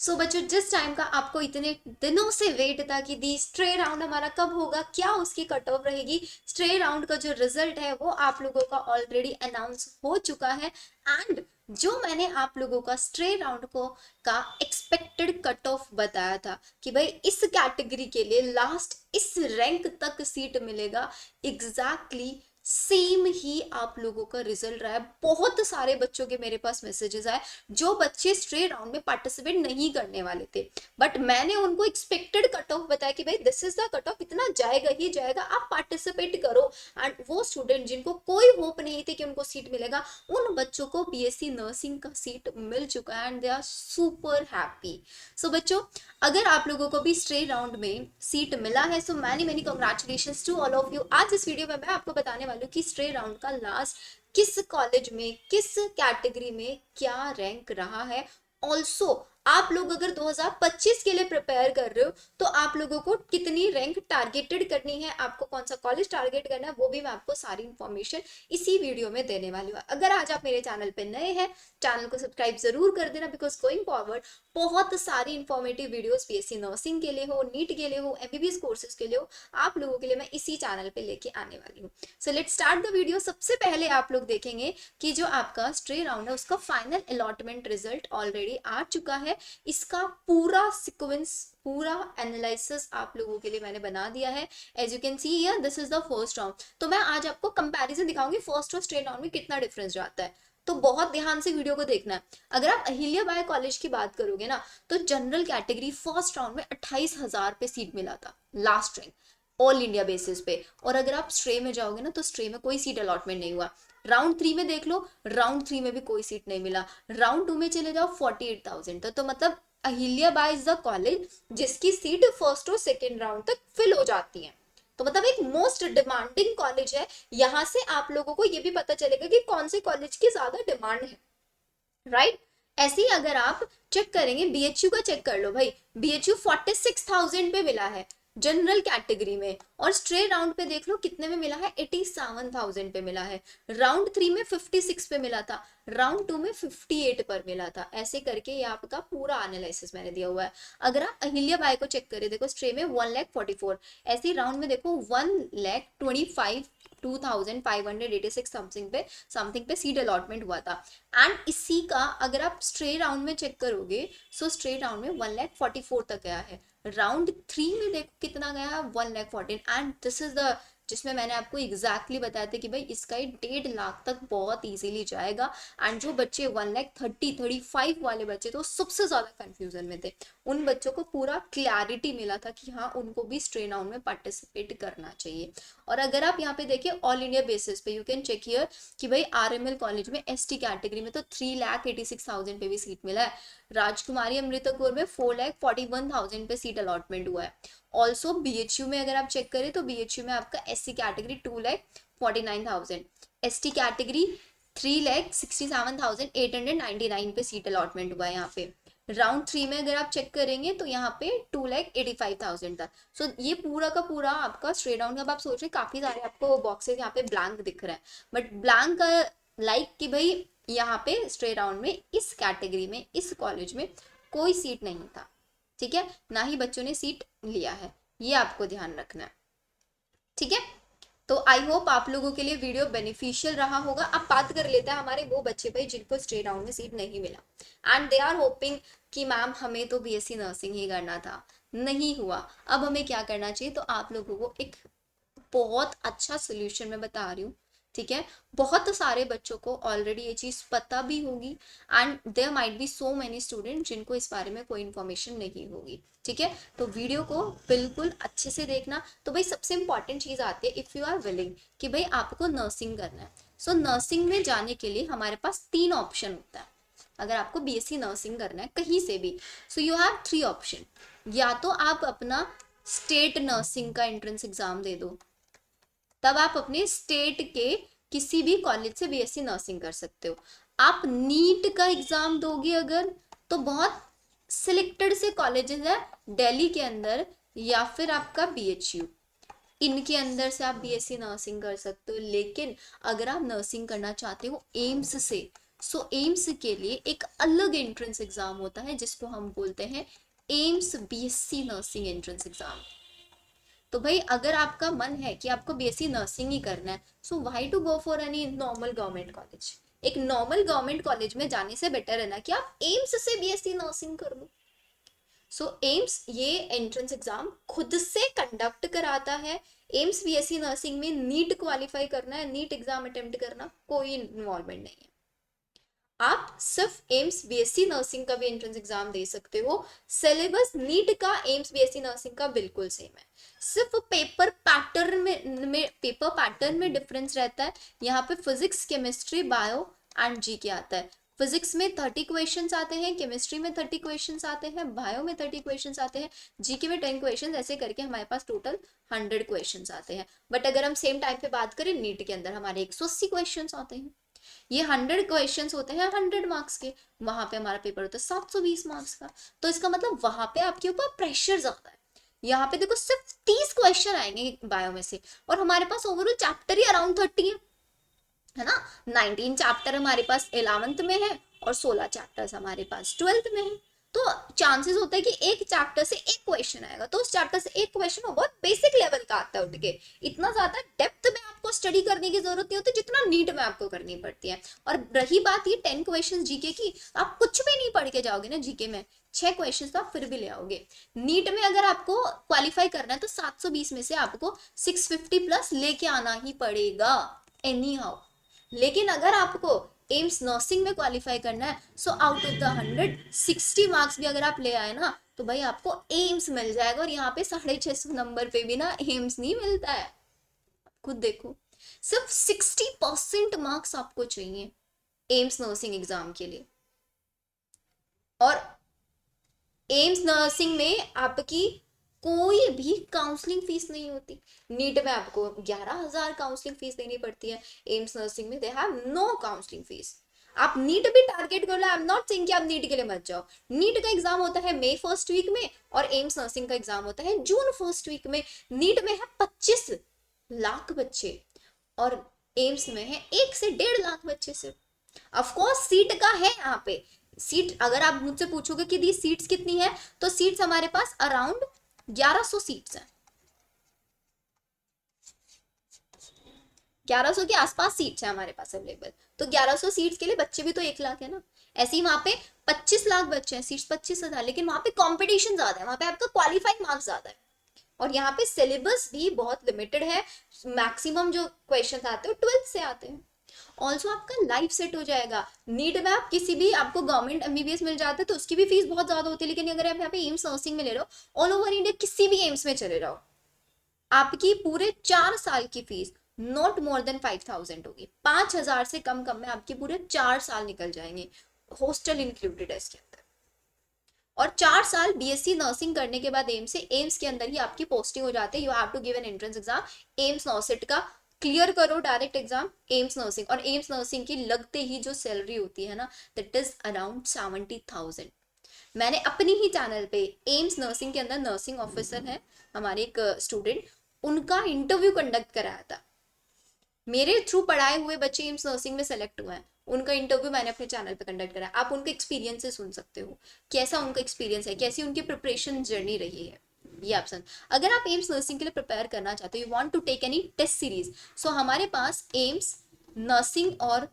सो बच्चों, जिस टाइम का आपको इतने दिनों से वेट था कि दी स्ट्रे राउंड हमारा कब होगा, क्या उसकी कट ऑफ रहेगी, स्ट्रे राउंड का जो रिजल्ट है वो आप लोगों का ऑलरेडी अनाउंस हो चुका है। एंड जो मैंने आप लोगों का स्ट्रे राउंड को का एक्सपेक्टेड कट ऑफ बताया था कि भाई इस कैटेगरी के लिए लास्ट इस रैंक तक सीट मिलेगा, एग्जैक्टली सेम ही आप लोगों का रिजल्ट रहा है। बहुत सारे बच्चों के मेरे पास मैसेजेस आए जो बच्चे स्ट्रे राउंड में पार्टिसिपेट नहीं करने वाले थे, बट मैंने उनको एक्सपेक्टेड कट ऑफ बताया कि भाई this is the cut off, इतना जाएगा ही जाएगा, आप पार्टिसिपेट करो। एंड वो स्टूडेंट जिनको कोई होप नहीं थी कि उनको सीट मिलेगा, उन बच्चों को बीएससी नर्सिंग का सीट मिल चुका है and they are super happy. So बच्चों, अगर आप लोगों को भी स्ट्रे राउंड में सीट मिला है, so many many congratulations to all of you. आज इस वीडियो में मैं आपको बताने वाली हूँ कि स्ट्रे राउंड का लास्ट किस कॉलेज में किस कैटेगरी में क्या रैंक रहा है। ऑल्सो आप लोग अगर 2025 के लिए प्रिपेयर कर रहे हो तो आप लोगों को कितनी रैंक टारगेटेड करनी है, आपको कौन सा कॉलेज टारगेट करना है, वो भी मैं आपको सारी इंफॉर्मेशन इसी वीडियो में देने वाली हूँ। अगर आज आप मेरे चैनल पे नए हैं, चैनल को सब्सक्राइब जरूर कर देना, बिकॉज गोइंग फॉरवर्ड बहुत सारी इंफॉर्मेटिव वीडियोस बीएससी नर्सिंग के लिए हो, नीट के लिए हो, एमबीबीएस कोर्सेज के लिए हो, आप लोगों के लिए मैं इसी चैनल पे लेके आने वाली हूँ। So let's start the video. सबसे पहले आप लोग देखेंगे कि जो आपका स्ट्रे राउंड है उसका फाइनल अलॉटमेंट रिजल्ट ऑलरेडी आ चुका है। इसका पूरा सिक्वेंस, पूरा एनालिसिस आप लोगों के लिए मैंने बना दिया है। As you can see here, this is the first round. तो मैं आज आपको कंपैरिजन दिखाऊंगी फर्स्ट और स्ट्रे राउंड में कितना डिफरेंस जाता है, तो बहुत ध्यान से वीडियो को देखना है। अगर आप अहिल्या बाई कॉलेज की बात करोगे ना, तो जनरल कैटेगरी फर्स्ट राउंड में 28,000 पे सीट मिला था, last rank all India basis पे। और अगर आप स्ट्रे में जाओगे ना, तो स्ट्रे में कोई सीट अलॉटमेंट नहीं हुआ। राउंड 3 में देख लो, राउंड 3 में भी कोई सीट नहीं मिला। राउंड 2 में चले जाओ, 48,000 था। तो मतलब Ahilya Bai is the college जिसकी सीट फर्स्ट और सेकेंड राउंड तक फिल हो जाती है। तो मतलब एक मोस्ट डिमांडिंग कॉलेज है। यहां से आप लोगों को ये भी पता चलेगा कि कौन से कॉलेज की ज्यादा डिमांड है, राइट। ऐसे ही अगर आप चेक करेंगे, बीएचयू का चेक कर लो भाई, बीएचयू 46,000 पे मिला है जनरल कैटेगरी में, और स्ट्रे राउंड पे देख लो कितने में मिला है, 87,000 पे मिला है। राउंड 3 में 56 पे मिला था, राउंड 2 में 58 पर मिला था। ऐसे करके ये आपका पूरा एनालिसिस मैंने दिया हुआ है। अगर आप अहिल्या बाई को चेक करें, देखो स्ट्रे में 1,44,000, ऐसे राउंड में देखो 1,25,586 समथिंग पे सीट अलॉटमेंट हुआ था। एंड इसी का अगर आप स्ट्रे राउंड में चेक करोगे, सो स्ट्रे राउंड में 1,44,000 तक गया है। राउंड 3 में देखो कितना गया है, 1,14,000। एंड दिस इज द जिसमें मैंने आपको एग्जैक्टली बताया था कि भाई इसका 1.5 लाख तक बहुत इजीली जाएगा। एंड जो बच्चे 1,30,35 वाले बच्चे थे वो सबसे ज्यादा कंफ्यूजन में थे। उन बच्चों को पूरा क्लैरिटी मिला था कि हाँ, उनको भी स्ट्रे राउंड में पार्टिसिपेट करना चाहिए। और अगर आप यहाँ पे देखिए ऑल इंडिया बेसिस पे, यू कैन चेक हियर कि भाई आरएमएल कॉलेज में एसटी कैटेगरी में तो 3,86,000 पे भी सीट मिला है। राजकुमारी अमृता कौर में 4,41,000 पे सीट अलॉटमेंट हुआ है। ऑल्सो बीएचयू में अगर आप चेक करें तो बीएचयू में आपका एससी कैटेगरी 2,49,000, एसटी कैटेगरी 3,67,899 पे सीट अलॉटमेंट हुआ है यहाँ पे। राउंड 3 में अगर आप चेक करेंगे तो यहाँ पे 2,85,000 था। सो ये पूरा का पूरा आपका स्ट्रेट राउंड। अब आप सोच रहे काफी सारे आपको बॉक्सेस यहाँ पे ब्लैंक दिख रहे हैं, बट ब्लैंक का लाइक कि भाई यहाँ पे स्ट्रेट राउंड में इस कैटेगरी में इस कॉलेज में कोई सीट नहीं था, ठीक है, ना ही बच्चों ने सीट लिया है, ये आपको ध्यान रखना है, ठीक है। तो आई होप आप लोगों के लिए वीडियो बेनिफिशियल रहा होगा। अब बात कर लेते हैं हमारे वो बच्चे भाई जिनको स्ट्रेट राउंड में सीट नहीं मिला एंड दे आर होपिंग कि मैम हमें तो बीएससी नर्सिंग ही करना था, नहीं हुआ, अब हमें क्या करना चाहिए। तो आप लोगों को एक बहुत अच्छा सोल्यूशन मैं बता रही हूँ, ठीक है। बहुत सारे बच्चों को ऑलरेडी ये चीज पता भी होगी and there might be so many student जिनको इस बारे में कोई इन्फॉर्मेशन नहीं होगी, ठीक है। तो वीडियो को बिल्कुल अच्छे से देखना। तो भाई सबसे इंपॉर्टेंट चीज आती है, इफ यू आर विलिंग कि भाई आपको नर्सिंग करना है, सो नर्सिंग में जाने के लिए हमारे पास 3 ऑप्शन होता है। अगर आपको बीएससी नर्सिंग करना है कहीं से भी, सो यू हैव 3 ऑप्शन। या तो आप अपना स्टेट नर्सिंग का एंट्रेंस एग्जाम दे दो, तब आप अपने स्टेट के किसी भी कॉलेज से बीएससी नर्सिंग कर सकते हो। आप नीट का एग्जाम दोगे अगर, तो बहुत सिलेक्टेड से कॉलेजेस है दिल्ली के अंदर या फिर आपका बीएचयू, इनके अंदर से आप बीएससी नर्सिंग कर सकते हो। लेकिन अगर आप नर्सिंग करना चाहते हो एम्स से, सो एम्स के लिए एक अलग एंट्रेंस एग्जाम होता है जिसको हम बोलते हैं AIIMS BSc nursing entrance exam. तो भाई अगर आपका मन है कि आपको बीएससी नर्सिंग ही करना है, so why to go for any normal government college. एक नॉर्मल गवर्नमेंट कॉलेज में जाने से बेटर है ना कि आप एम्स से बीएससी नर्सिंग कर लो। सो एम्स ये एंट्रेंस एग्जाम खुद से कंडक्ट कराता है। एम्स बीएससी नर्सिंग में नीट क्वालिफाई करना है, नीट एग्जाम अटेम्प्ट करना कोई इन्वॉल्वमेंट नहीं है। आप सिर्फ एम्स बीएससी नर्सिंग का भी एंट्रेंस एग्जाम दे सकते हो। सिलेबस नीट का एम्स बीएससी नर्सिंग का बिल्कुल सेम है, सिर्फ पेपर पैटर्न में डिफरेंस रहता है। यहाँ पे physics, chemistry, bio and GK आता है। फिजिक्स में 30 क्वेश्चंस आते हैं, केमिस्ट्री में 30 क्वेश्चंस आते हैं, बायो में 30 क्वेश्चंस आते हैं, जीके में 10 क्वेश्चंस, ऐसे करके हमारे पास टोटल 100 क्वेश्चंस आते हैं। बट अगर हम सेम टाइम पे बात करें, नीट के अंदर हमारे 180 क्वेश्चंस आते हैं। ये 100 क्वेश्चंस होते हैं 100 मार्क्स के, वहां पे हमारा पेपर होता है 720 मार्क्स का। तो इसका मतलब वहां पे आपके ऊपर प्रेशर ज्यादा है। यहाँ पे देखो सिर्फ 30 क्वेश्चन आएंगे बायो में से, और हमारे पास ओवरऑल चैप्टर ही अराउंड 30 है ना। 19 चैप्टर हमारे पास 11th में है और 16 चैप्टर्स हमारे पास 12th में है। तो चांसेस होता है कि एक चैप्टर से एक क्वेश्चन आएगा, तो उस चैप्टर से एक क्वेश्चन बहुत बेसिक लेवल का आता है उठ के। इतना ज्यादा डेप्थ में आपको स्टडी करने की जरूरत नहीं होती जितना नीट में आपको करनी पड़ती है। और रही बात ये 10 क्वेश्चन जीके की, आप कुछ भी नहीं पढ़ के जाओगे ना जीके में, 6 क्वेश्चन तो आप फिर भी ले आओगे। नीट में अगर आपको क्वालिफाई करना है तो 720 में से आपको 650 प्लस लेके आना ही पड़ेगा एनी हाउ। लेकिन अगर आपको एम्स नर्सिंग में क्वालिफाई करना है, so out of the 160 marks भी अगर आप ले आए ना, तो भाई आपको एम्स मिल जाएगा। और यहाँ पे 650 नंबर पे भी ना एम्स नहीं मिलता है, खुद देखो। सिर्फ 60% मार्क्स आपको चाहिए एम्स नर्सिंग एग्जाम के लिए। और एम्स नर्सिंग में आपकी कोई भी काउंसलिंग फीस नहीं होती। नीट में आपको 11,000 काउंसलिंग फीस देनी पड़ती है, एम्स नर्सिंग में they have no counselling fees. आप नीट भी टारगेट कर लो, आई एम नॉट सेइंग कि आप नीट के लिए मत जाओ। नीट का एग्जाम होता है मई फर्स्ट वीक में, और एम्स नर्सिंग का एग्जाम होता है जून फर्स्ट वीक में। नीट में है 25 लाख बच्चे, और एम्स में है 1 से 1.5 लाख बच्चे सिर्फ। ऑफकोर्स सीट का है यहाँ पे। सीट अगर आप मुझसे पूछोगे कि दी सीट्स कितनी है, तो सीट्स हमारे पास अराउंड 1100 सीट्स हैं। 1100 के आसपास सीट्स है हमारे पास अवेलेबल। तो 1100 सीट्स के लिए बच्चे भी तो 1 लाख है ना। ऐसे ही वहां पे 25 लाख बच्चे हैं, सीट्स 25,000, लेकिन वहां पे कंपटीशन ज्यादा है, वहां पे आपका क्वालिफाइंग मार्क्स ज्यादा है। और यहाँ पे सिलेबस भी बहुत लिमिटेड है, मैक्सिमम जो क्वेश्चन आते हैं 12th से आते हैं। ऑल्सो आपका लाइफ सेट हो जाएगा। नीट में आप किसी भी, आपको गवर्नमेंट एमबीबीएस मिल जाता है तो उसकी भी फीस बहुत ज्यादा होती है, लेकिन अगर आप यहाँ पे एम्स नर्सिंग में ले रहे हो, ऑल ओवर इंडिया किसी भी एम्स में चले जाओ, आपकी पूरे 4 साल की फीस नॉट मोर देन 5,000 होगी। 5,000 से कम कम में आपके पूरे 4 साल निकल जाएंगे, हॉस्टल इंक्लूडेड है इसके अंदर। और 4 साल बीएससी नर्सिंग करने के बाद एम्स से, एम्स के अंदर ही आपकी पोस्टिंग हो जाती है। You have to give an entrance exam, AIIMS NORCET का क्लियर करो डायरेक्ट एग्जाम एम्स नर्सिंग। और एम्स नर्सिंग की लगते ही जो सैलरी होती है ना, दैट इज अराउंड 70,000। मैंने अपनी ही चैनल पे, एम्स नर्सिंग के अंदर नर्सिंग ऑफिसर है हमारे एक स्टूडेंट, उनका इंटरव्यू कंडक्ट कराया था। मेरे थ्रू पढ़ाए हुए बच्चे एम्स नर्सिंग में सेलेक्ट हुए हैं, उनका इंटरव्यू मैंने अपने चैनल पे कंडक्ट करा। आप उनके एक्सपीरियंस से सुन सकते हो कैसा उनका एक्सपीरियंस है, कैसी उनकी प्रिपरेशन जर्नी रही है। ये आप सुन। अगर आप एम्स नर्सिंग के लिए प्रिपेयर करना चाहते हो, you want to take any test series, so हमारे पास एम्स नर्सिंग और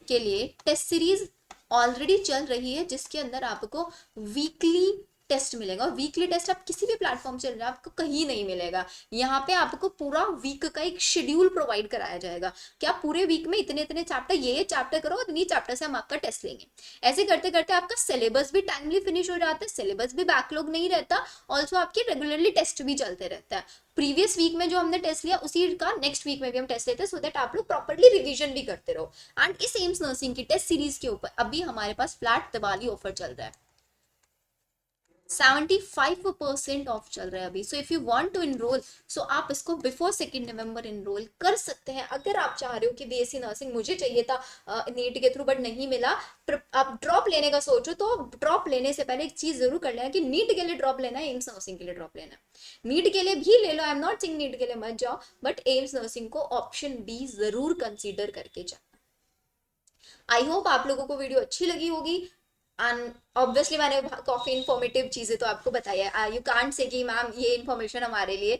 के लिए टेस्ट सीरीज ऑलरेडी चल रही है, जिसके अंदर आपको वीकली टेस्ट मिलेगा। और वीकली टेस्ट आप किसी भी प्लेटफॉर्म से आपको कहीं नहीं मिलेगा। यहाँ पे आपको पूरा वीक का एक शेड्यूल प्रोवाइड कराया जाएगा कि आप पूरे वीक में इतने इतने चैप्टर, ये चैप्टर करो और इन्हीं चैप्टर से हम आपका टेस्ट लेंगे। ऐसे करते करते आपका सिलेबस भी टाइमली फिनिश हो जाता है, सिलेबस भी बैकलॉग नहीं रहता। ऑल्सो आपके रेगुलरली टेस्ट भी चलते रहता है। प्रीवियस वीक में जो हमने टेस्ट लिया उसी का नेक्स्ट वीक में भी हम टेस्ट लेते हैं, सो दैट आप लोग प्रॉपर्ली रिवीजन भी करते रहो। एंड इस एम्स नर्सिंग की टेस्ट सीरीज के ऊपर अभी हमारे पास फ्लैट दिवाली ऑफर चल रहा है, 75% ऑफ चल रहा है अभी। So if you want to enrol, so आप इसको बिफोर 2 नवंबर इनरोल कर सकते हैं। अगर आप चाह रहे हो कि बीएससी नर्सिंग मुझे चाहिए था नीट के थ्रू बट नहीं मिला, आप ड्रॉप लेने का सोचो, तो ड्रॉप लेने से पहले एक चीज जरूर कर लेना कि नीट के लिए ड्रॉप लेना है, एम्स नर्सिंग के लिए ड्रॉप लेना है। नीट के लिए भी ले लो, I am not saying NEET के लिए मत जाओ, बट एम्स नर्सिंग को ऑप्शन बी जरूर कंसीडर करके जाओ। आई होप आप लोगों को वीडियो अच्छी लगी होगी। एंड ऑब्वियसली मैंने काफ़ी इन्फॉर्मेटिव चीज़ें तो आपको बताई है, यू कांट से कि मैम ये इन्फॉर्मेशन हमारे लिए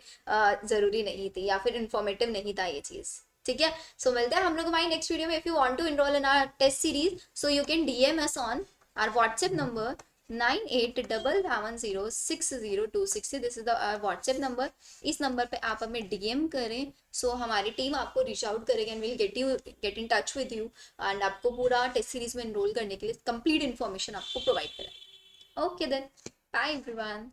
ज़रूरी नहीं थी या फिर इन्फॉर्मेटिव नहीं था ये चीज़। ठीक है, सो मिलते हैं हम लोग हमारी नेक्स्ट वीडियो में। If you want to enrol in our test series, so you can DM us on our WhatsApp number 9877060260। This is the WhatsApp number. इस नंबर पे आप हमें डीएम करें, सो हमारी टीम आपको रीच आउट करेगी and will get in touch with you and आपको पूरा टेस्ट सीरीज में एनरोल करने के लिए कंप्लीट इन्फॉर्मेशन आपको प्रोवाइड करें। Okay then, bye everyone.